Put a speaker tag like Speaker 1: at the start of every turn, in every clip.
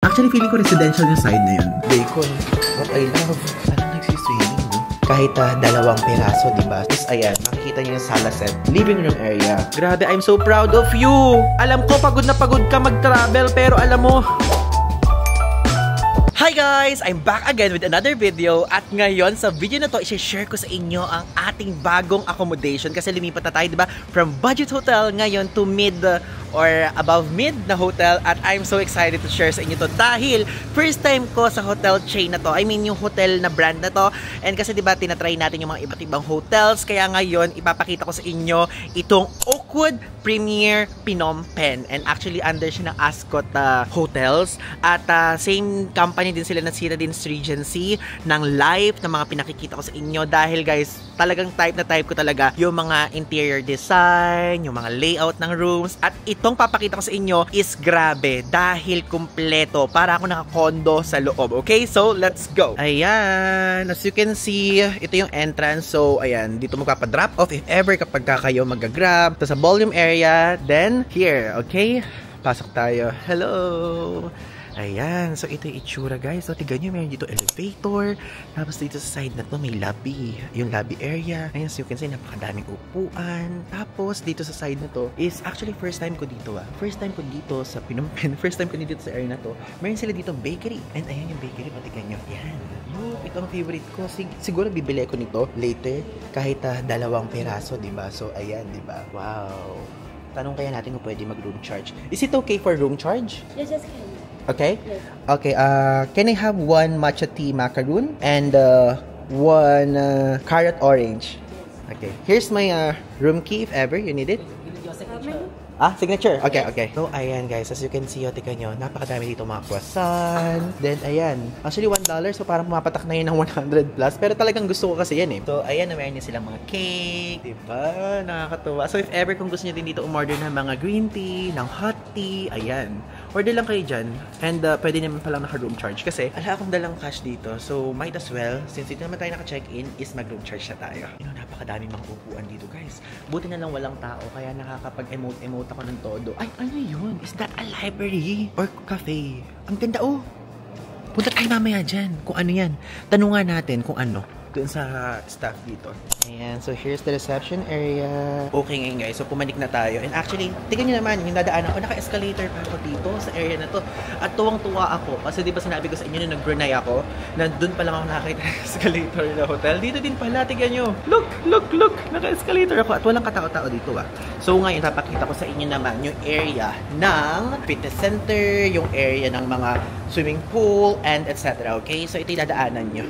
Speaker 1: Actually, feeling ko residential yung side na yun. Bacon. What I love. Parang nagsiswimming, no? Kahit dalawang piraso, diba? Tapos ayan, makikita niyo yung sala set. Living room area. Grabe, I'm so proud of you! Alam ko, pagod na pagod ka mag-travel, pero alam mo... Hi guys! I'm back again with another video at ngayon sa video na to, i-share ko sa inyo ang ating bagong accommodation kasi lumipat na tayo, diba? From budget hotel ngayon to mid or above mid na hotel at I'm so excited to share sa inyo to dahil first time ko sa hotel chain na to. I mean yung hotel na brand na to, and kasi diba tinatry natin yung mga iba't ibang hotels, kaya ngayon ipapakita ko sa inyo itong Oakwood Premier Phnom Penh, and actually under siya ng Ascot Hotels at same company din sila na Citadines Regency ng Life na mga pinakikita ko sa inyo dahil guys talagang type ko talaga yung mga interior design, yung mga layout ng rooms, at itong papakita ko sa inyo is grabe dahil kumpleto, para ako naka-condo sa loob. Okay, so let's go. Ayan, as you can see, ito yung entrance. So ayan, dito magpapa-drop off if ever kapag kayo mag-grab. Ito sa ballroom area, then here. Okay, pasok tayo. Hello. Ayan, so ito yung itsura guys. So tignan nyo, meron dito elevator. Tapos dito sa side na to may lobby. Yung lobby area. Ayan, so you can see napakadaming upuan. Tapos dito sa side na to is actually first time ko dito First time ko dito sa Phnom Penh. First time ko dito sa area na to. Meron sila dito bakery. And ayan yung bakery, patignan nyo. Ayan. Ito ang favorite ko. Siguro bibili ko nito later. Kahit dalawang peraso, diba? So ayan, diba? Wow. Tanong kaya natin kung pwede mag-room charge. Is it okay for room charge?
Speaker 2: Yes, can.
Speaker 1: Okay? Yes. Okay, can I have one matcha tea macaroon and one carrot orange? Yes. Okay. Here's my room key if ever you need it. Signature. Okay, okay. So, ayan guys, as you can see, tika nyo, napakadami dito mga croissant. Then, ayan. Actually, $1, so parang pumapatak na yun ng 100 plus. Pero talagang gusto ko kasi yan eh. So, ayan, meron niya silang mga cake. Diba? Nakakatuwa. So, if ever kung gusto niyo din dito umorder ng mga green tea, ng hot tea, ayan. Order lang kayo dyan. And pwede naman palang naka-room charge. Kasi, ala akong dalang cash dito. So, might as well, since dito naman tayo naka-check-in, is mag-room charge na tayo. Napakadami mga upuan dito guys. Buti na lang walang tao, kaya nakakapag-emote ako ng todo. Ay, ano yun? Is that a library? Or cafe? Ang ganda, oh! Punta tayo mamaya dyan. Kung ano yan. Tanungan natin kung ano. Doon sa staff dito. Ayan, so here's the reception area. Okay ngayon guys, so pumanik na tayo. And actually, tingnan nyo naman, yung dadaanan ko, naka-escalator pa ako dito sa area na to. At tuwang-tuwa ako, kasi di ba sinabi ko sa inyo nung nag-Brunei ako, na doon pa lang ako nakakita ng escalator na hotel. Dito din pala, tingnan nyo. Look! Naka-escalator ako at walang katao-tao dito So ngayon, papakita ko sa inyo naman yung area ng fitness center, yung area ng mga swimming pool, and etc. Okay, so ito yung dadaanan nyo.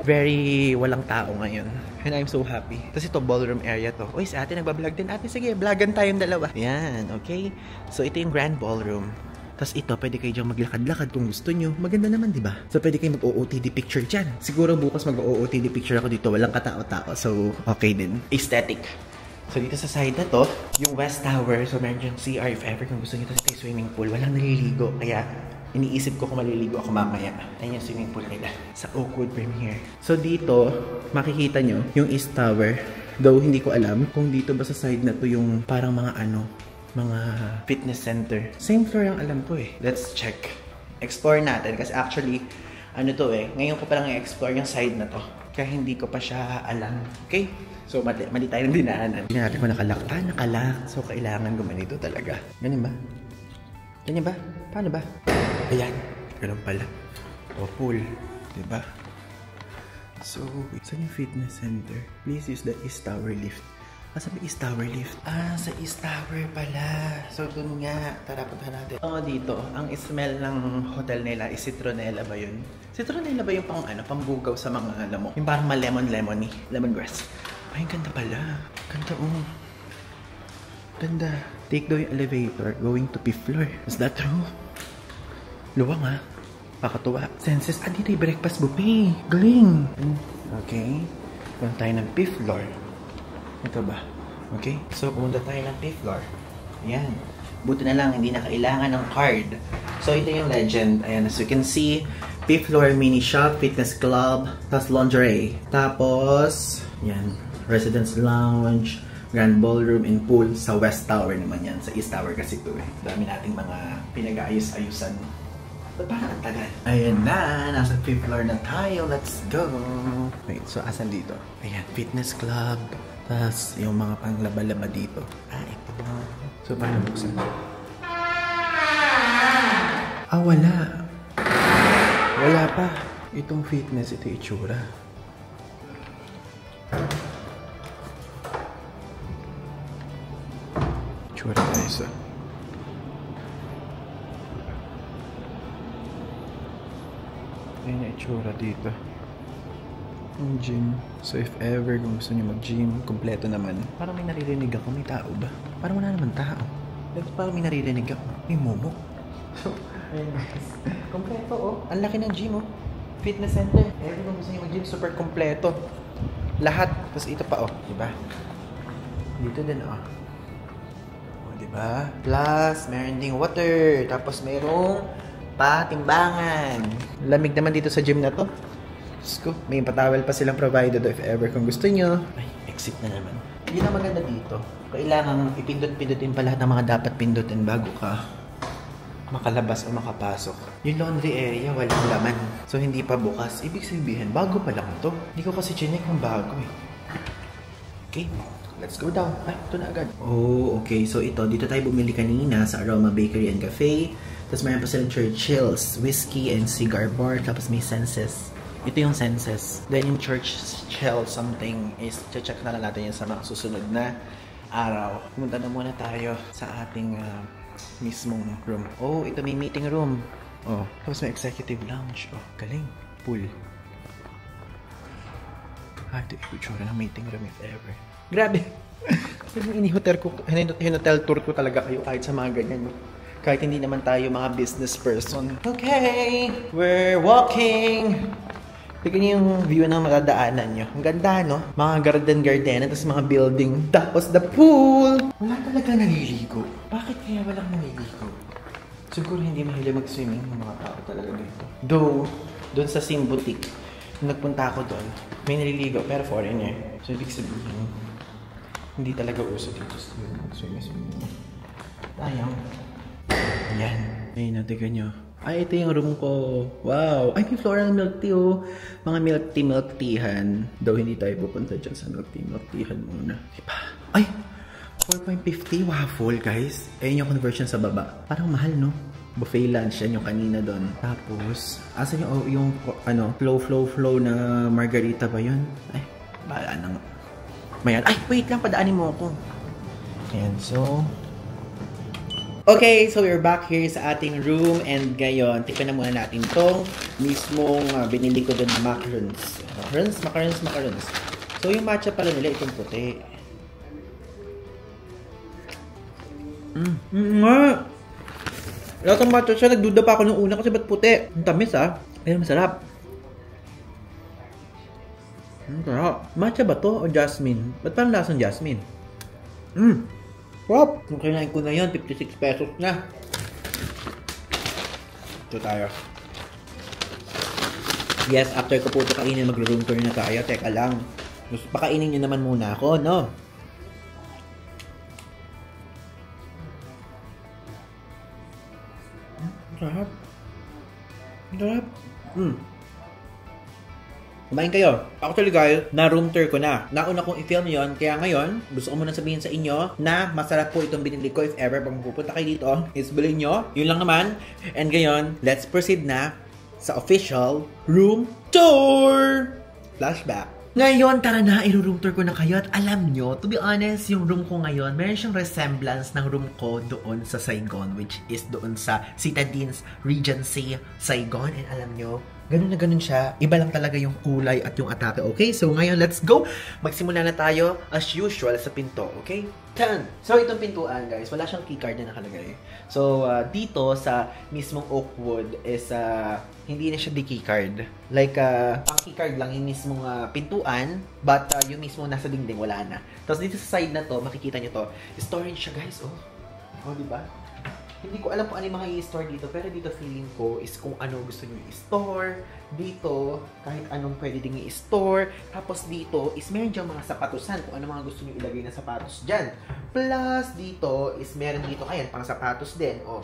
Speaker 1: Very walang tao ngayon. And I'm so happy. Tapos ito, ballroom area to. Uy, si ate nagbablog din. Ate, sige, vlogan tayong dalawa. Yan, okay? So, ito yung grand ballroom. Tapos ito, pwede kayo dyan maglakad-lakad kung gusto nyo. Maganda naman, di ba? So, pwede kayo mag-OOTD picture dyan. Siguro bukas mag-OOTD picture ako dito. Walang katao-tao. So, okay din. Aesthetic. So, dito sa side na to, yung West Tower. So, meron yung CR. If ever kung gusto nyo ito sa swimming pool, walang naliligo. Kaya, iniisip ko kung maliligo ako mamaya. Ayan yung swimming pool nila sa Oakwood Premier. So dito, makikita nyo yung East Tower. Though hindi ko alam kung dito ba sa side na to yung parang mga mga fitness center. Same floor yung alam ko eh. Let's check. Explore natin kasi actually, ngayon ko palang i-explore yung side na to. Kaya hindi ko pa siya alam. Okay? So mali tayo ng dinaanan. Hindi natin kung nakalak. Nakalak. So kailangan gumanito talaga. Ganyan ba? Ganyan ba? Paano ba? Ayan. Ganun pala. O, pool. Diba? So, saan yung fitness center? Please use the East Tower lift. Saan ba East Tower lift? Sa East Tower pala. So, dun nga. Tara, punta natin. Dito, ang smell ng hotel nila is citronella ba yun? Citronella ba yung pambugaw sa mga, alam mo? Yung parang lemony. Lemongrass. Ay, ganda pala. Ganda, Ganda. Take daw yung elevator going to 5th floor. Is that true? Luwang Pakatuwa. Senses, dito yung breakfast buffet. Galing. Okay. Punta tayo ng 5th floor. Ito ba? Okay. So, pumunta tayo ng 5th floor. Ayan. Buti na lang, hindi na kailangan ng card. So, ito yung legend. Ayan, as you can see, 5th floor mini shop, fitness club, tas lingerie. Tapos, yan. Residence lounge, grand ballroom and pool sa West Tower naman yan. Sa East Tower kasi ito eh. Dami nating mga pinag-ayos-ayusan. Ba't parang ang tagal? Ayan na, nasa 5th floor na tayo. Let's go! Wait, so asan dito? Ayan, fitness club. Tapos yung mga panglaba-laba dito. Ito na. So, paano buksan? Wala. Wala pa. Itong fitness, ito itsura. Itsura guys. Ayan yung itsura dito. Yung gym. So if ever kung gusto nyo mag-gym, kompleto naman. Parang may naririnig ako. May tao ba? Parang wala naman tao. Parang may naririnig ako. May momo. So, ayun guys. Kompleto oh. Ang laki ng gym oh. Fitness center. Ever kung gusto nyo mag-gym, super kompleto. Lahat. Tapos ito pa oh. Diba? Dito din oh. Diba? Plus, meron ding water. Tapos merong patimbangan. Lamig naman dito sa gym na to. Diyos ko, may patawel pa silang provided if ever kung gusto nyo. Ay, exit na naman. Yun ang maganda dito. Kailangan ipindot-pindutin pa lahat ng mga dapat pindutin bago ka makalabas o makapasok. Yung laundry area, walang laman. So, hindi pa bukas. Ibig sabihin, bago pa lang to. Hindi ko kasi chinek kung bago eh. Okay, let's go down. Ay, ito na agad. Oh, okay. So, ito. Dito tayo bumili kanina sa Aroma Bakery and Cafe. Tapos mayroon pa silang Churchill's, whiskey and cigar bar. Tapos may Senses. Ito yung Senses. Then yung Churchill something is check na lang natin yan sa mga susunod na araw. Pumunta na muna tayo sa ating mismong room. Oh, ito may meeting room. Oh, tapos may executive lounge. Oh, galing. Pool. Ito yung itsura ng meeting room if ever. Grabe! Hinotel tour ko talaga kayo kahit sa mga ganyan. Kahit hindi naman tayo mga business person. Okay! We're walking! Tignan niyo yung view ng matadaanan nyo. Ang ganda, no? Mga garden-garden, tapos mga building. Tapos the pool! Wala talaga naliligo. Bakit kaya walang naliligo? Siguro hindi mahilig mag-swimming ng mga tao talaga dito. Though, doon sa Sim Boutique, nung nagpunta ako doon, may naliligo, pero foreigner. So, ibig sabihin, hindi talaga uso dito sa mag-swimming. Tayang. Ayan. Ayun, tignan nyo. Ay, ito yung room ko. Wow! Ay, may floral milk tea oh. Mga milk teahan. Though hindi tayo pupunta dyan sa milk teahan muna. Diba? Ay! 4.50 waffle, guys. Ayun yung conversion sa baba. Parang mahal, no? Buffet lunch. Yan yung kanina doon. Tapos, asan yung flow na margarita ba yun? Ay, bahala na nga. Mayan. Ay, wait lang. Padaanin mo ako. Ayan, so... Okay, so we're back here sa ating room and ngayon, tikman na muna natin tong mismong binili ko doon na macarons. Macarons. So yung matcha pala nila, itong puti. Lahat ng matcha siya, nagduda pa ako nung una kasi ba't puti? Ang tamis pero masarap. Sarap. Matcha ba to o jasmine? Ba't parang lasang jasmine? Wow! Kung kinain ko na yun, 56 pesos na. Ito tayo. Yes, after ko po ito kainin, mag-room tour na tayo. Teka lang. Gusto pakainin nyo naman muna ako, no? Sarap. Sarap. Kumain kayo. Actually guys, na-room tour ko na. Nauna kong i-film yon, kaya ngayon, gusto ko muna sabihin sa inyo na masarap po itong binili ko if ever pag pupunta kayo dito. Is bilhin nyo. Yun lang naman. And ngayon, let's proceed na sa official room tour! Flashback. Ngayon, tara na, i-room tour ko na kayo at alam nyo, to be honest, yung room ko ngayon, meron siyang resemblance ng room ko doon sa Saigon, which is doon sa Citadines Regency, Saigon. And alam nyo, ganun na ganun siya. Iba lang talaga yung kulay at yung atake, okay? So ngayon, let's go! Magsimula na tayo as usual sa pinto, okay? 10! So itong pintuan, guys, wala siyang keycard na nakalagay. So dito sa mismong Oakwood is hindi na siya di keycard. Like, ang keycard lang yung mismong pintuan, but yung mismong nasa dingding, wala na. Tapos dito sa side na to, makikita nyo to, storage siya, guys, oh. Oh, diba? Hindi ko alam kung ano yung mga i-store dito, pero dito feeling ko is kung ano gusto nyo i-store. Dito, kahit anong pwede din i-store. Tapos dito is meron dyan mga sapatusan, kung ano mga gusto nyo ilagay na sapatos dyan. Plus, dito is meron dito, ayan, pang sapatos din. Oh,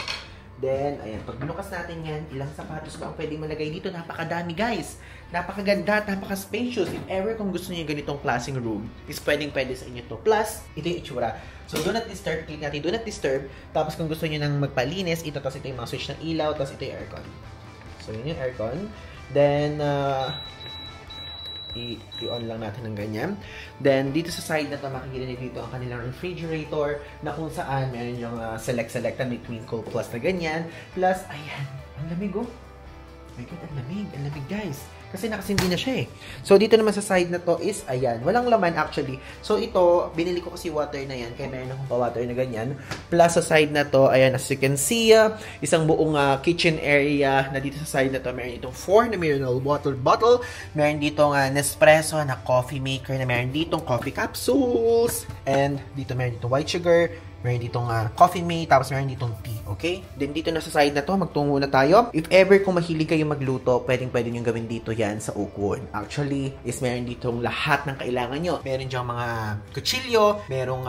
Speaker 1: Then, ayan, pag binukas natin yan, ilang sapatos ba ang pwedeng malagay dito? Napakadami, guys. Napakaganda, napaka-spacious. If ever kung gusto niyo ganitong klaseng room, is pwede sa inyo to. Plus, ito yung itsura. So, do not disturb. Click natin, do not disturb. Tapos, kung gusto niyo nang magpalinis, ito, tapos ito yung mga switch ng ilaw, tapos ito yung aircon. So, yun yung aircon. Then, i-on lang natin ng ganyan. Then, dito sa side na ito, makikita niyo dito ang kanilang refrigerator na kung saan meron yung select na may Twinkle Plus na ganyan. Plus, ayan, ang lamig oh. My God, ang lamig guys. Kasi nakasindi na siya eh. So, dito naman sa side na to is, ayan, walang laman actually. So, ito, binili ko kasi water na yan, kaya meron akong pa-water na ganyan. Plus, sa side na to, ayan, as you can see, isang buong kitchen area na dito sa side na to, meron itong 4 na mineral water bottle. Meron ditong Nespresso na coffee maker, na meron ditong coffee capsules. And dito meron ditong white sugar. Meron ditong coffee mate, tapos meron ditong tea, okay? Then dito na sa side na to, magtungo na tayo. If ever kung mahilig kayo magluto, pwede nyo gawin dito yan sa Ukon. Actually, is meron ditong lahat ng kailangan nyo. Meron dyang mga kutsilyo, merong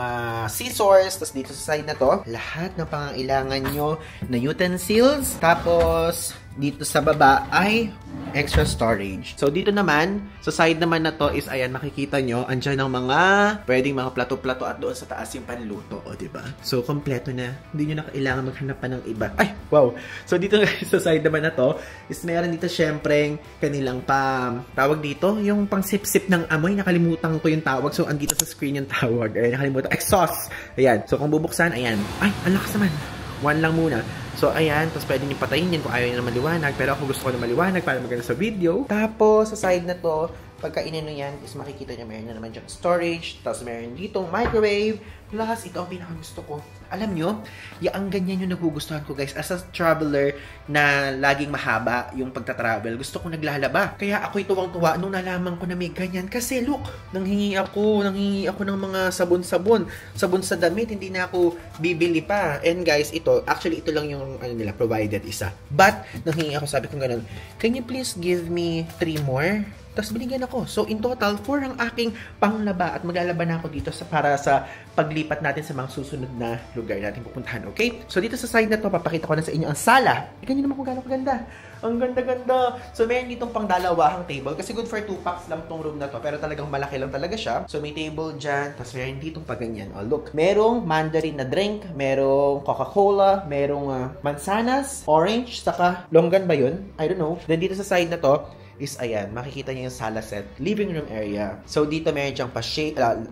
Speaker 1: scissors, tapos dito sa side na to, lahat ng pangangailangan nyo na utensils. Tapos, dito sa baba ay extra storage. So, dito naman, sa side naman na to is, ayan, makikita nyo, andyan ang mga, pwedeng mga plato-plato at doon sa taas yung panluto, o, diba? So, kompleto na. Hindi nyo na kailangan maghanap pa ng iba. Ay, wow! So, dito sa side naman na to, is meron dito syempre kanilang tawag dito, yung pang sip-sip ng amoy, nakalimutan ko yung tawag. So, andito sa screen yung tawag. Ayan, nakalimutan. Exhaust! Ayan. So, kung bubuksan, ayan. Ay, ang lakas naman. One lang muna. So, ayan. Tapos, pwede nyo patayin yan kung ayaw nyo na maliwanag. Pero ako gusto ko na maliwanag para maganda sa video. Tapos, sa side na to, pagka inano yan, is makikita nyo, meron na naman dyan storage. Tapos, meron ditong microwave. Plus, ito ang pinakagusto ko. Alam nyo, ang ganyan yung nagugustuhan ko, guys. As a traveler na laging mahaba yung pagta-travel, gusto ko naglalaba. Kaya ako'y tuwang-tuwa nung nalaman ko na may ganyan. Kasi, look, nanghingi ako ng mga sabon-sabon. Sabon sa damit, hindi na ako bibili pa. And guys, ito, actually, ito lang yung nila, provided isa. But, nanghingi ako, sabi ko ganun, can you please give me 3 more? Tapos binigyan ako. So, in total, 4 ang aking panglaba at maglalaba na ako dito para sa paglipat natin sa mga susunod na lugar natin pupuntahan. Okay? So, dito sa side na to, papakita ko na sa inyo ang sala. Tignan nyo naman kung gano'ng kaganda. Ang ganda-ganda. So, meron ditong pang dalawahang table. Kasi good for 2 packs lang tong room na to. Pero talagang malaki lang talaga siya. So, may table dyan. Tapos, meron ditong pa ganyan. Oh, look. Merong mandarin na drink. Merong Coca-Cola. Merong mansanas, orange, saka longgan ba yun? I don't know. Then, dito sa side na to, is ayan, makikita niyo yung sala set, living room area. So, dito meron siyang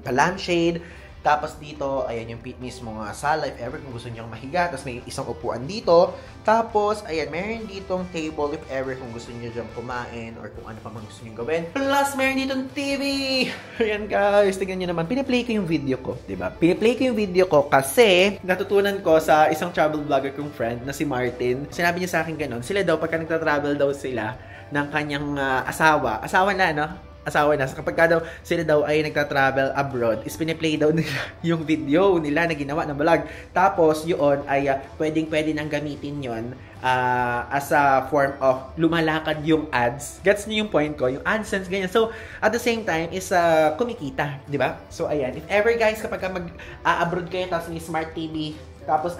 Speaker 1: pa-lampshade. Tapos dito, ayan yung mismo sala, if ever kung gusto niyo mahiga. Tapos may isang upuan dito. Tapos, ayan, meron ditong table if ever kung gusto niyo dyan kumain or kung ano pa man gusto niyo gawin. Plus, meron ditong TV! Ayan guys, tingnan niyo naman. Piniplay ko yung video ko, diba? Piniplay ko yung video ko kasi natutunan ko sa isang travel vlogger kong friend na si Martin. Sinabi niya sa akin ganun, sila daw, pagka nagta-travel daw sila, ng kanyang asawa na, no? Asawa na. So, kapag daw sila daw ay nagta-travel abroad, is piniplay daw nila yung video nila na ginawa na vlog. Tapos, yun ay pwedeng-pwede nang gamitin yon as a form of lumalakad yung ads. Gets niyo yung point ko? Yung AdSense, ganyan. So, at the same time, is kumikita. Di ba? So, ayan. If ever, guys, kapag mag-abroad kayo, tapos may smart TV, tapos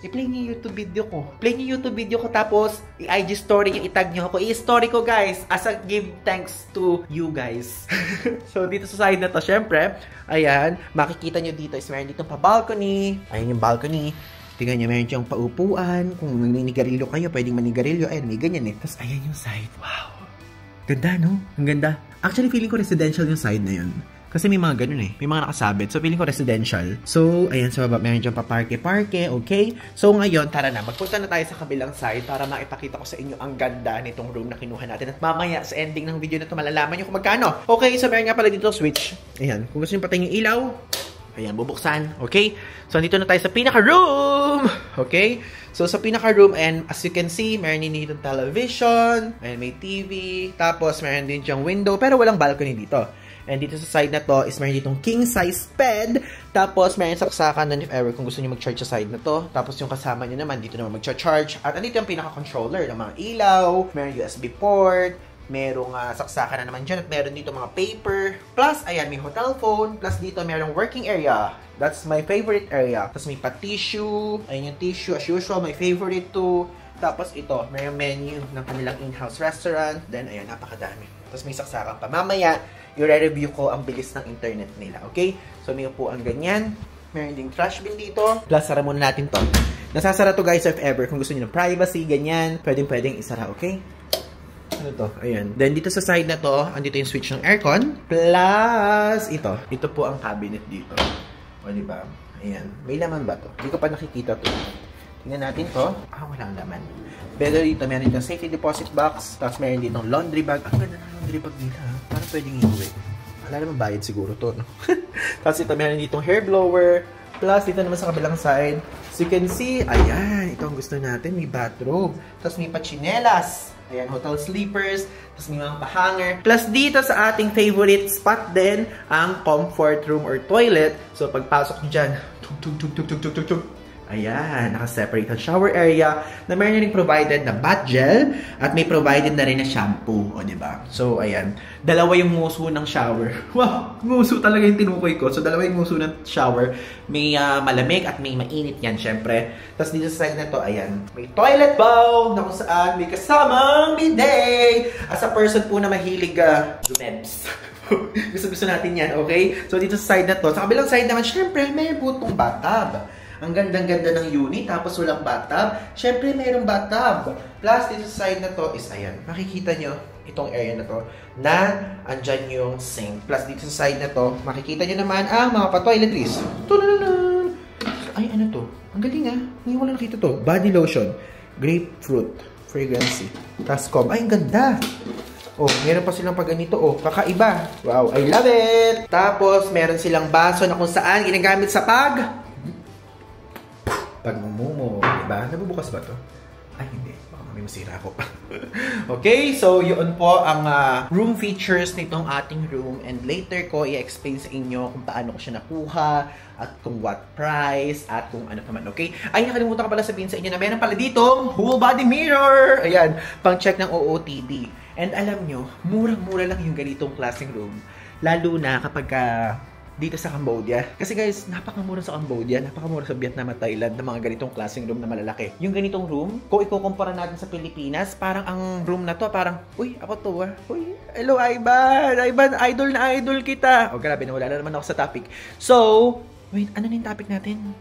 Speaker 1: i-play niyo YouTube video ko. Play niyo YouTube video ko, tapos i-IG story niyo, itag niyo ako. I-story ko, guys, as a give thanks to you guys. So, dito sa side na to, syempre, ayan, makikita niyo dito is meron dito pa-balcony. Ayan yung balcony. Tingnan niyo, meron siyang paupuan. Kung naninigarilyo kayo, pwedeng manigarilyo. Ayan, may ganyan eh. Tapos, ayan yung side. Wow. Ganda, no? Ang ganda. Actually, feeling ko residential yung side na yun. Kasi may mga ganun eh. May mga nakasabit. So, feeling ko residential. So, ayan sa baba. Meron dyan pa parke-parke. Okay? So, ngayon, tara na. Magpunta na tayo sa kabilang side para maipakita ko sa inyo ang ganda nitong room na kinuha natin. At mamaya, sa ending ng video na ito, malalaman nyo kung magkano. Okay? So, meron nga pala dito switch. Ayan. Kung gusto nyo patayin yung ilaw, ayan, bubuksan. Okay? So, nandito na tayo sa pinaka-room. Okay? So, sa pinaka-room, and as you can see, meron din dito television. Ayan, may TV. Tapos, meron din diyang window. Pero walang balcony dito. And dito sa side na to is meron ditong king size bed. Tapos meron saksakan na if ever kung gusto niyo mag-charge sa side na to. Tapos yung kasama niyo naman dito naman mag-charge. At andito yung pinaka-controller ng mga ilaw. Meron USB port. Merong saksakan na naman dyan. At meron dito mga paper. Plus, ayan, may hotel phone. Plus dito, merong working area. That's my favorite area. Tapos may pa-tissue. Ayan yung tissue. As usual, my favorite too. Tapos ito, merong menu ng kanilang in-house restaurant. Then, ayan, napakadami. Tapos may saksakan pa. Mamaya, i-review ko ang bilis ng internet nila. Okay? So, may upuan ganyan. Meron ding trash bin dito. Plus, sara muna natin to. Nasasara to guys if ever. Kung gusto niyo ng privacy, ganyan. Pwedeng isara, okay? Ano to? Ayan. Then, dito sa side na to, andito yung switch ng aircon. Plus, ito. Ito po ang cabinet dito. O, diba? Ayan. May laman ba to? Hindi ko pa nakikita to. Tingnan natin to. Walang laman. Pero dito, meron ditong safety deposit box. Tapos, meron ditong laundry bag. Ang ganda ng laundry bag nila. Parang pwedeng iuwi. Wala naman bayad siguro to, no? Tapos ito, meron ditong hair blower. Plus, dito naman sa kabilang side. So, you can see, ayan, ito ang gusto natin. May bathrobe. Tapos, may pachinelas. Ayan, hotel sleepers. Tapos, may mga hanger. Plus, dito sa ating favorite spot din, ang comfort room or toilet. So, pagpasok nyo dyan, tuk. Ayan, naka-separate ang shower area na meron rin provided na bath gel at may provided na rin na shampoo, o diba? So, ayan. Dalawa yung nguso ng shower. Wow! Nguso talaga yung tinukoy ko. So, dalawa yung nguso ng shower. May malamig at may mainit yan, syempre. Tapos dito sa side na to, ayan. May toilet bowl na kung saan may kasamang bidet. As a person po na mahilig dumebs. Gusto natin yan, okay? So, dito sa side na to. Sa kabilang side naman, syempre, may butong bathtub. Ang gandang-ganda ng unit, tapos walang bathtub. Syempre, mayroong bathtub. Plus, dito sa side na to is, ayan, makikita nyo itong area na to, na andyan yung sink. Plus, dito sa side na to, makikita nyo naman ang mga pa-toiletries. Ay, ano to? Ang galing Ngayon wala nakita to. Body lotion. Grapefruit. Fragrancy. Tascom. Ay, ang ganda! Oh, meron pa silang pag ganito. Oh, kakaiba. Wow, I love it! Tapos, meron silang baso na kung saan ginagamit sa pagmumumo, diba? Nabubukas ba to? Ay, hindi. Baka may masira ako pa. Okay, so yun po ang room features nitong ating room. And later ko i-explain sa inyo kung paano ko siya nakuha, at kung what price, at kung ano pa man, okay? Ay, nakalimutan ko pala sabihin sa inyo na meron pala ditong whole body mirror! Ayan, pang-check ng OOTD. And alam nyo, murang-mura lang yung ganitong klaseng room. Lalo na kapag dito sa Cambodia. Kasi guys, napakamura sa Cambodia, napakamura sa Vietnam at Thailand ng mga ganitong klaseng room na malalaki. Yung ganitong room, kung ikukumpara natin sa Pilipinas, parang ang room na to, parang, uy, ako to uy, hello Ivan, idol na idol kita. Oh, grabe, nawala na naman ako sa topic. So, wait, ano na yung topic natin?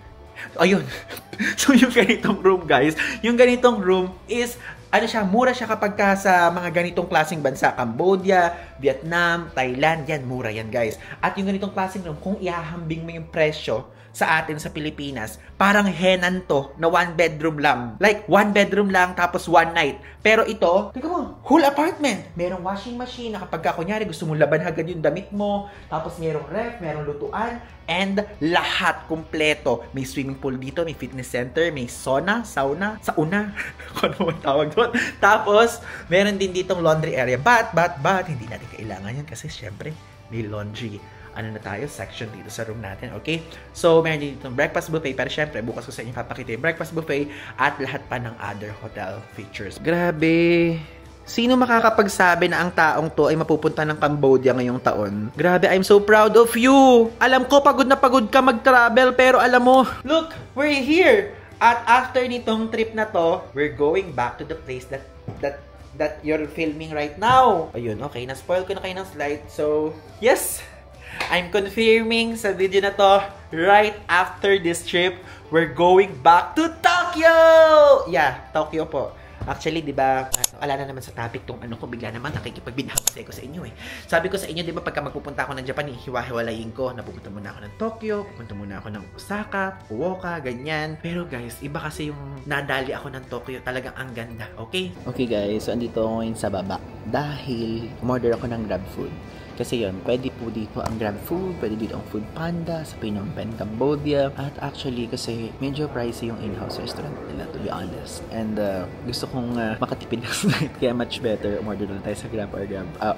Speaker 1: Ayun. So, yung ganitong room, guys, yung ganitong room is, ano siya, mura siya kapag sa mga ganitong klaseng bansa. Cambodia, Vietnam, Thailand, yan, mura yan guys. At yung ganitong klaseng room, kung ihahambing mo yung presyo sa atin sa Pilipinas, parang henan to na 1 bedroom lang. Like, 1 bedroom lang tapos 1 night. Pero ito, tingnan mo, whole apartment. Merong washing machine na kapag kunyari gusto mong laban agad yung damit mo. Tapos merong ref, merong lutuan, and lahat kompleto. May swimming pool dito, may fitness center, may sauna, sauna, kung ano man tawag doon. Tapos, meron din ditong laundry area. But, hindi natin kailangan yan kasi syempre, may laundry. Ano na tayo, section dito sa room natin, okay? So, meron din ditong breakfast buffet, pero syempre, bukas ko sa inyo papakita yung breakfast buffet at lahat pa ng other hotel features. Grabe! Sino makakapagsabi na ang taong to ay mapupunta ng Cambodia ngayong taon? Grabe, I'm so proud of you! Alam ko, pagod na pagod ka mag-travel, pero alam mo, look, we're here! At after nitong trip na to, we're going back to the place that you're filming right now. Ayun, okay, na-spoil ko na kayo ng slide. So, yes! I'm confirming sa video na to, right after this trip, we're going back to Tokyo! Yeah, Tokyo po. Actually, di ba, wala na naman sa topic tong ano ko, bigla naman nakikipagbinahagsay ko sa inyo eh. Sabi ko sa inyo, di ba, pagka magpupunta ako ng Japan, hiwa-hiwalayin ko, napupunta muna ako ng Tokyo, pupunta muna ako ng Osaka, Fukuoka, ganyan. Pero guys, iba kasi yung nadali ako ng Tokyo, talagang ang ganda, okay? Okay guys, so andito ako ngayon sa baba dahil umorder ako ng Grab food. Kasi yun, pwede po dito ang Grab Food, pwede dito ang Food Panda sa Phnom Penh, Cambodia. At actually, kasi medyo pricey yung in-house restaurant nila, to be honest. And gusto kong makatipid ng slight, kaya much better umorder na tayo sa Grab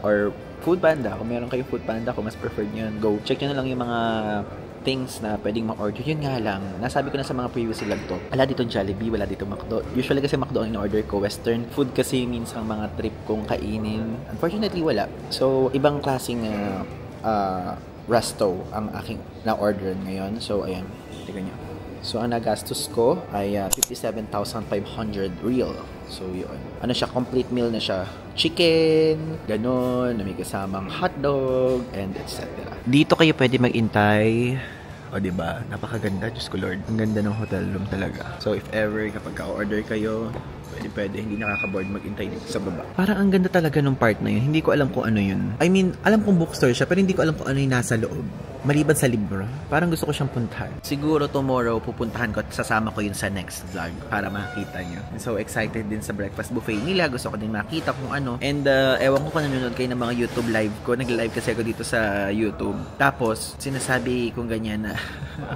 Speaker 1: or Food Panda. Kung meron kayong Food Panda, kung mas preferred nyo yun, go check nyo na lang yung mga
Speaker 2: things na pwedeng ma-order. Yun nga lang, nasabi ko na sa mga previous vlog to, wala dito Jollibee, wala dito McDo. Usually kasi McDo ang in-order ko, western food kasi minsan mga trip kong kainin. Unfortunately, wala. So, ibang klaseng resto ang aking na-order ngayon. So, ayan, tignan nyo. So, ang nagastos ko ay 57,500 real. So, yun. Ano siya, complete meal na siya. Chicken, ganun, na may kasamang hotdog, and etc. Dito kayo pwede mag-intay. O, diba? Napakaganda, Diyos ko Lord. Ang ganda ng hotel room talaga. So, if ever, kapag ka-order kayo, pwede, hindi nakaka-board mag-intay dito sa baba. Parang ang ganda talaga nung part na yun. Hindi ko alam kung ano yun. I mean, alam kong bookstore siya, pero hindi ko alam kung ano yung nasa loob. Maliban sa libro. Parang gusto ko siyang puntahan. Siguro tomorrow, pupuntahan ko at sasama ko yun sa next vlog para makita nyo. I'm so excited din sa breakfast buffet nila. Gusto ko din makita kung ano. And ewan ko kung nanonood kayo ng mga YouTube live ko. Nag-live kasi ako dito sa YouTube. Tapos, sinasabi kong ganyan na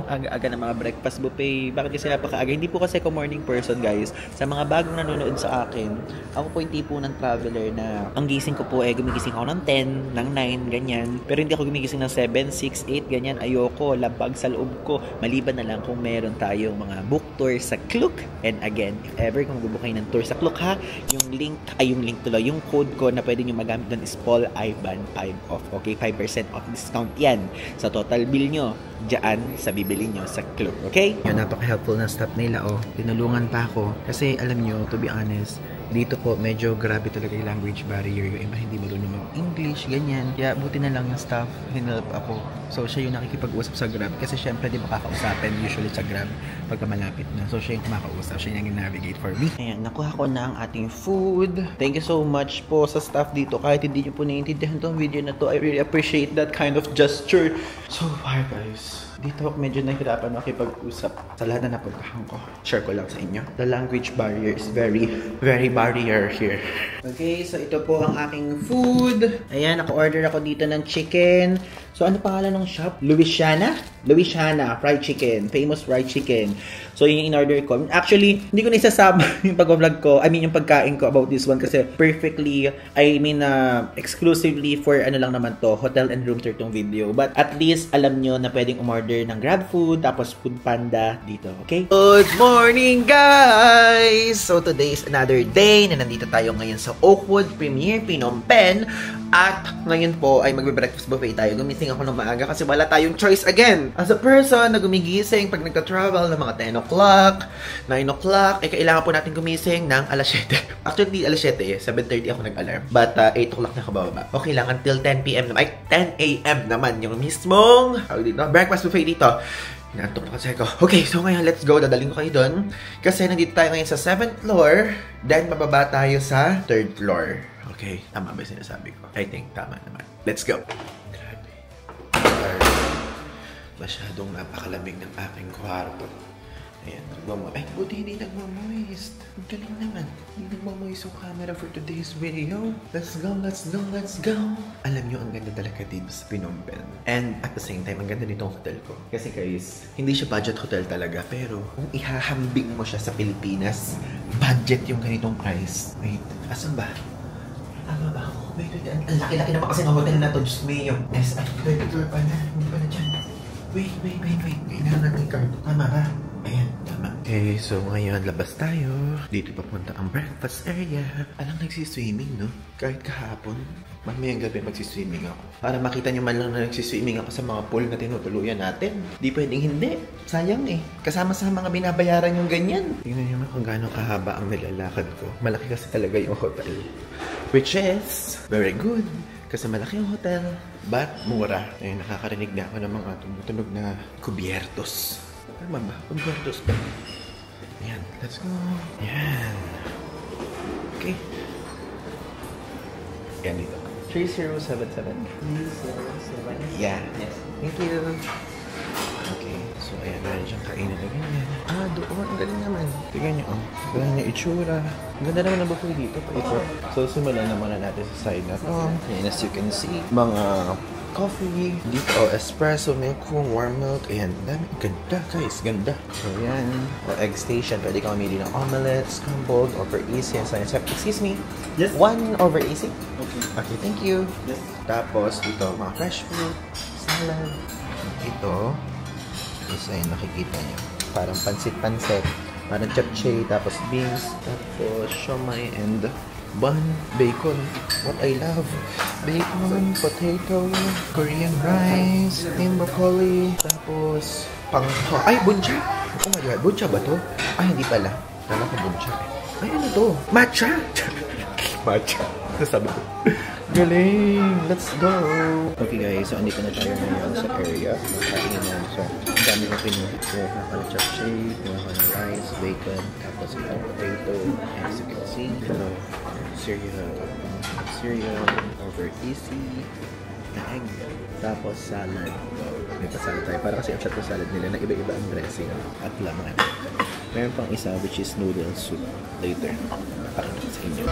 Speaker 2: ang aga-aga ng mga breakfast buffet. Bakit kasi napakaaga? Hindi po kasi ako morning person, guys. Sa mga bagong nanonood sa akin, ako po yung tipo ng traveler na ang gising ko po gumigising ako ng 10, ng 9, ganyan. Pero hindi ako gumigising ng 7, 6, 8, ganyan. Ayoko, labag sa loob ko. Maliban na lang kung meron tayong mga book tour sa Klook. And again, if ever kung magbubook kayo ng tour sa Klook ha, yung link tuloy, yung code ko na pwede nyo magamit doon is Paul Ivan 5 off. Okay, 5% off discount yan sa total bill nyo dyan sa bibili nyo sa Klook. Okay? Yung napaka-helpful na staff nila, tinulungan pa ako. Kasi alam nyo, to be honest, dito po medyo grabe talaga yung language barrier. Yung iba hindi marunong mag-English, ganyan. Kaya buti na lang yung staff, hinelp ako. So siya yung nakikipag-usap sa Grab. Kasi syempre di makakausapin usually sa Grab pagka malapit na. So siya yung kumakausap, siya yung navigate for me. Ayan, nakuha ko na ang ating food. Thank you so much po sa staff dito. Kahit hindi nyo po naiintindihan tong video na to, I really appreciate that kind of gesture. So far guys, dito medyo nahirapan makipag-usap sa lahat na napuntahan ko. Share ko lang sa inyo. The language barrier is very, very barrier here. Okay, so ito po ang aking food. Ayan, naka-order ako dito ng chicken. So, ano pangalan ng shop? Louisiana? Louisiana Fried Chicken. Famous fried chicken. So, yun yung in-order ko. Actually, hindi ko na isasama yung pag-vlog ko. I mean, yung pagkain ko about this one kasi perfectly, exclusively for ano lang naman to, hotel and room tour tong video. But at least, alam nyo na pwedeng umorder ng Grab food, tapos Food Panda dito. Okay? Good morning, guys! So, today is another day na nandito tayo ngayon sa Oakwood Premier Phnom Penh. At ngayon po ay magbe-breakfast buffet tayo. Gumising ako ng maaga kasi wala tayong choice again. As a person na gumigising pag nagka-travel ng mga 10 o'clock, 9 o'clock, ay kailangan po natin gumising ng alas 7. Actually, di alas 7 7:30 ako nag-alarm. But 8 o'clock na kababa. Okay lang, until 10 p.m. naman. Ay, 10 a.m. naman yung mismong breakfast buffet dito. Nantok na kasi ako. Okay, so ngayon, let's go. Dadaling ko kayo doon. Kasi nandito tayo ngayon sa 7th floor. Then, mababa tayo sa 3rd floor. Okay, tama ba yung sinasabi ko? I think tama naman. Let's go! Grabe. Masyadong napakalamig ng aking kwarto. Ayan, ay, buti hindi nagmamoist. Ang galing naman. Hindi nagmamoist yung camera for today's video. Let's go, let's go, let's go! Alam nyo, ang ganda talaga dito sa Phnom Penh. And at the same time, ang ganda nitong hotel ko. Kasi guys, hindi siya budget hotel talaga. Pero kung ihahambing mo siya sa Pilipinas, budget yung ganitong price. Wait, asan ba? Tama ba ako? Wait, ang laki-laki naman kasi ng hotel na to. Diyos me yung third floor pa na. Hindi pa na dyan. Wait. Kailangan natin yung card. Tama ba? Ayan, tama. Okay, so ngayon labas tayo. Dito papunta ang breakfast area. Alang nagsiswimming, no? Kahit kahapon. Mamayang gabi magsiswimming ako. Para makita nyo man lang na nagsiswimming ako sa mga pool na tinutuluyan natin. Di pwedeng hindi. Sayang eh. Kasama sa mga binabayaran yung ganyan. Tingnan nyo kung gaano kahaba ang nilalakad ko. Malaki kasi talaga yung hotel. Which is very good. Kasi malaki yung hotel. But mura. Ayun, nakakarinig na ako ng mga tumutunog na kubiertos. Tama ba? Kubiertos ba? Ayan, let's go. Ayan. Okay. Ayan dito. 3077. 3077? Yeah. Yes. Thank you. Okay. So, ayan, meron siyang kainan na ganyan. Doon. Ang galing naman. Tignan niyo, galing niya itsura. Ang ganda naman ang buffet dito. Ito. So, simulan na muna natin sa side na to. Ayan, as you can see, mga coffee. Dito, espresso, milk foam, warm milk. Ayan, dami. Ganda, guys. Ganda. So, ayan. Egg station. Pwede ka mamili ng omelette, scrambled, over easy. And so, excuse me. Yes. 1 over easy. Okay. Okay, thank you. Yes. Tapos, dito, mga fresh fruit, salad. Ito,
Speaker 1: is, ayun, nakikita nyo. Parang pansit-pansit. Parang japchae, tapos beans, tapos siomai, and bun, bacon. What I love. Bacon, potato, Korean rice, steamed broccoli, tapos pangho. Ay, buncha! Oh my God, buncha ba to? Ay, hindi pala. Kala ko buncha. Ay, ano to? Matcha! Matcha. Sabi ko. Galing! Let's go! Okay guys, so andito na tayo ngayon sa area. Katingin na. So, ang dami na pinuha. Kumuha ka ng japchae, kumuha ka ng rice, bacon, tapos itong potato. As you can see, cereal, over easy, egg, tapos salad. May pa-salad tayo. Para kasi ang shot ng salad nila na iba-iba ang dressing at laman. Meron pang isa which is noodle soup. Later, pakikita sa inyo.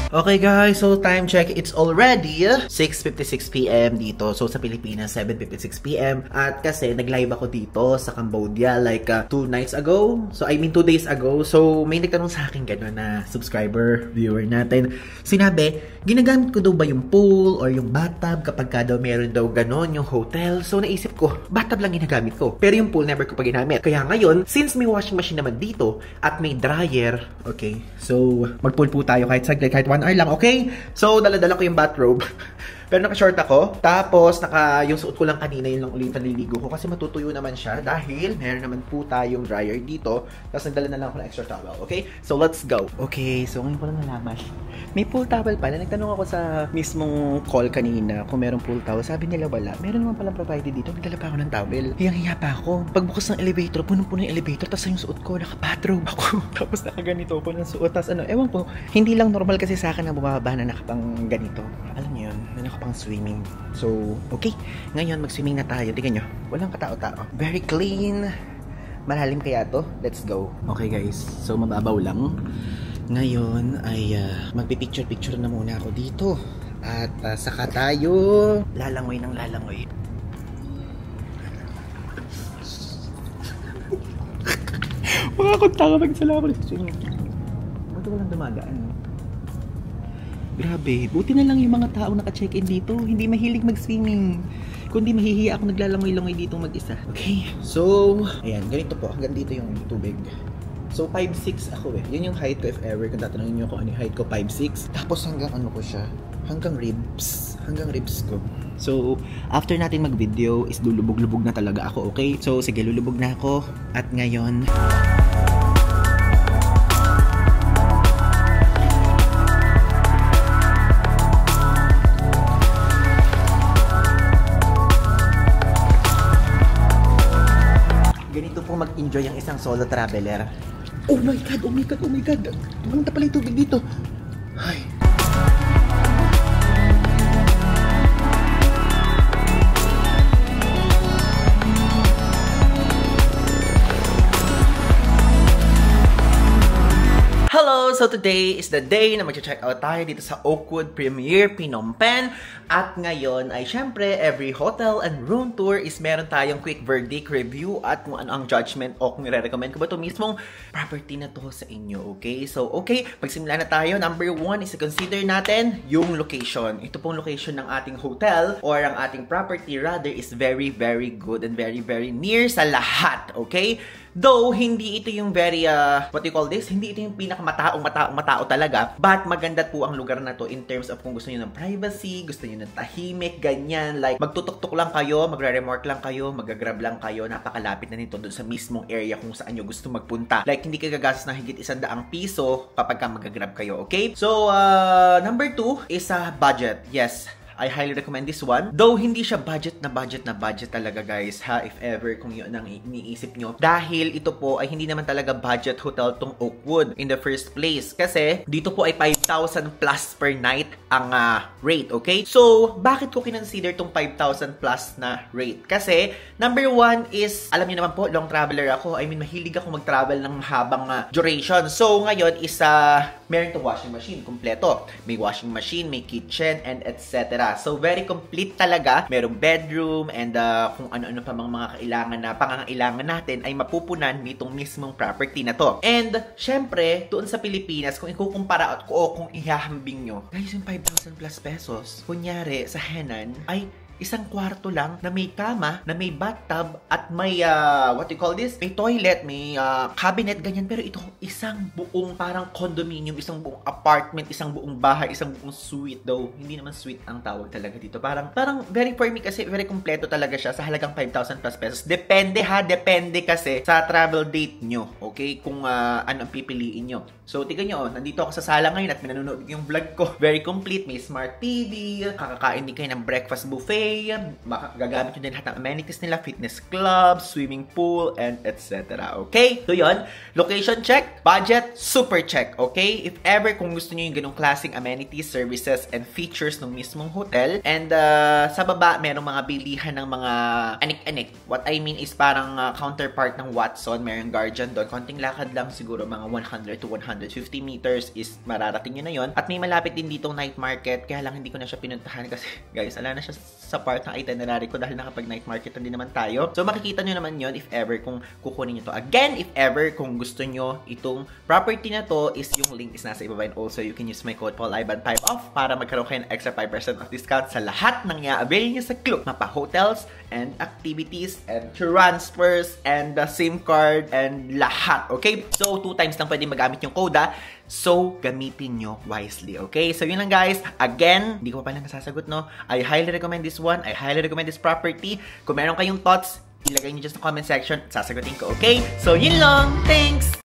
Speaker 1: Okay guys, so time check, it's already 6:56 PM dito. So sa Pilipinas, 7:56 PM. At kasi nag-live ako dito sa Cambodia like 2 nights ago. So I mean 2 days ago. So may nagtanong sa akin gano'n na subscriber, viewer natin. Sinabi, ginagamit ko daw ba yung pool or yung bathtub kapag ka daw meron daw gano'n yung hotel. So naisip ko, bathtub lang ginagamit ko. Pero yung pool never ko pa ginamit. Kaya ngayon, since may washing machine naman dito at may dryer, okay, so mag-pool po tayo kahit saglit, kahit 1 hour lang, okay? So, dala-dala ko yung bathrobe. Pero naka-short ako. Tapos, yung suot ko lang kanina, yun lang ulit naliligo ko. Kasi matutuyo naman siya. Dahil, meron naman po tayong dryer dito. Tapos, nagdala na lang ako ng extra towel. Okay? So, let's go. Okay, so ngayon ko lang nalaman. May pool towel pala. Nagtanong ako sa mismong call kanina kung meron pool towel. Sabi nila wala. Meron naman palang provided dito. Nagdala pa ako ng towel. Hiyang-hiya pa ako. Pagbukas ng elevator, punong-puno yung elevator. Tapos yung suot ko, naka-bathrobe ako. Tapos nakaganito ako ng suot. Tapos ano, ewan ko, hindi lang normal kasi sa akin na bumababa na nakapang ganito. Alam niyo yun, na nakapang swimming. So, okay. Ngayon, mag-swimming na tayo. Tingnan nyo, walang katao-tao. Very clean. Malalim kaya to. Let's go. Okay guys, so mababaw lang. Ngayon ay magpipicture-picture na muna ako dito. At saka tayo lalangoy ng lalangoy. Mga kunta ka magsala ako sa swimming. Ba't walang dumagaan? Grabe, buti na lang yung mga taong naka-check-in dito. Hindi mahilig mag-swimming. Kundi mahihiya ako naglalangoy-langoy dito mag-isa. Okay, so ayan, ganito po. Hanggang dito yung tubig. So 5'6" ako eh. Yun yung height ko if ever. Kung tatanungin nyo kung ano yung height ko, 5'6". Tapos hanggang ano ko siya? Hanggang ribs. Hanggang ribs ko. So, after natin mag-video is lulubog-lubog na talaga ako, okay? So, sige, lulubog na ako. At ngayon, ganito po mag-enjoy ang isang solo traveler. Oh my God! Oh my God! Oh my God! Pumunta pala yung tubig dito. Ay. Hello! So today is the day na mag-check out tayo dito sa Oakwood Premier Phnom Penh. At ngayon ay syempre every hotel and room tour is meron tayong quick verdict review at kung ano ang judgment o kung i-recommend ko ba ito mismong property na to sa inyo. Okay? So okay, magsimula na tayo. Number 1 is consider natin yung location. Ito pong location ng ating hotel or ang ating property rather is very very good and very very near sa lahat. Okay? Though, hindi ito yung very, what do you call this? Hindi ito yung pinakamatao talaga. But, maganda po ang lugar na to in terms of kung gusto niyo ng privacy, gusto niyo ng tahimik, ganyan. Like, magtutok-tok lang kayo, magre-remark lang kayo, mag-grab lang kayo. Napakalapit na nito doon sa mismong area kung saan nyo gusto magpunta. Like, hindi ka gagastos na higit 100 piso kapag ka mag-grab kayo, okay? So, number 2 is budget. Yes. I highly recommend this one. Though, hindi siya budget na budget talaga, guys, ha? If ever, kung yun ang iniisip nyo. Dahil ito po ay hindi naman talaga budget hotel tong Oakwood in the first place. Kasi, dito po ay 5,000 plus per night ang rate, okay? So, bakit ko kinonsider tong 5,000 plus na rate? Kasi, number 1 is, alam niyo naman po, long traveler ako. I mean, mahilig ako mag-travel ng habang duration. So, ngayon is,
Speaker 2: meron to washing machine, kumpleto. May washing machine, may kitchen, and etc. So, very complete talaga. Merong bedroom, and kung ano-ano pa mga kailangan na, pangangailangan natin ay mapupunan nitong mismong property na to. And, syempre, doon sa Pilipinas, kung ikukumpara o kung ihahambing nyo, guys, yung 5,000 plus pesos, kunyari, sa Henan, ay isang kwarto lang na may kama, na may bathtub, at may, what you call this? May toilet, may cabinet, ganyan. Pero ito, isang buong parang condominium, isang buong apartment, isang buong bahay, isang buong suite daw. Hindi naman suite ang tawag talaga dito. Parang very for me kasi, very kompleto talaga siya sa halagang 5,000 plus pesos. Depende kasi sa travel date nyo. Okay? Kung ano ang pipiliin nyo. So, tignan nyo, nandito ako sa sala ngayon at minanonood yung vlog ko. Very complete. May smart TV, kakakain din kayo ng breakfast buffet, gagamit nyo din lahat ng amenities nila, fitness club, swimming pool, and etc. Okay? So yun, location check, budget, super check. Okay? If ever kung gusto nyo yung ganong klaseng amenities, services, and features ng mismong hotel, and sa baba, merong mga bilihan ng mga anik-anik. What I mean is parang counterpart ng Watson, merong guardian doon. Konting lakad lang siguro, mga 100 to 150 meters is mararating nyo na yon. At may malapit din ditong night market, kaya lang hindi ko na siya pinuntahan kasi guys, ala na siya sa part ng itinerary ko dahil nakapag night market din naman tayo. So makikita nyo naman yon if ever kung kukunin nyo to. Again, if ever kung gusto nyo itong property na to, is yung link is nasa ibaba, and also you can use my code PaulIvan5off para magkaroon kayo ng extra 5% of discount sa lahat ng i-avail nyo sa Klook. Mapa hotels and activities and transfers and the SIM card and lahat. Okay? So 2 times lang pwede magamit yung code. So, gamitin nyo wisely, okay? So, yun lang guys. Again, hindi ko pa lang nasasagot, no? I highly recommend this one. I highly recommend this property. Kung meron kayong thoughts, ilagay nyo dyan sa comment section. Sasagutin ko, okay? So, yun lang. Thanks!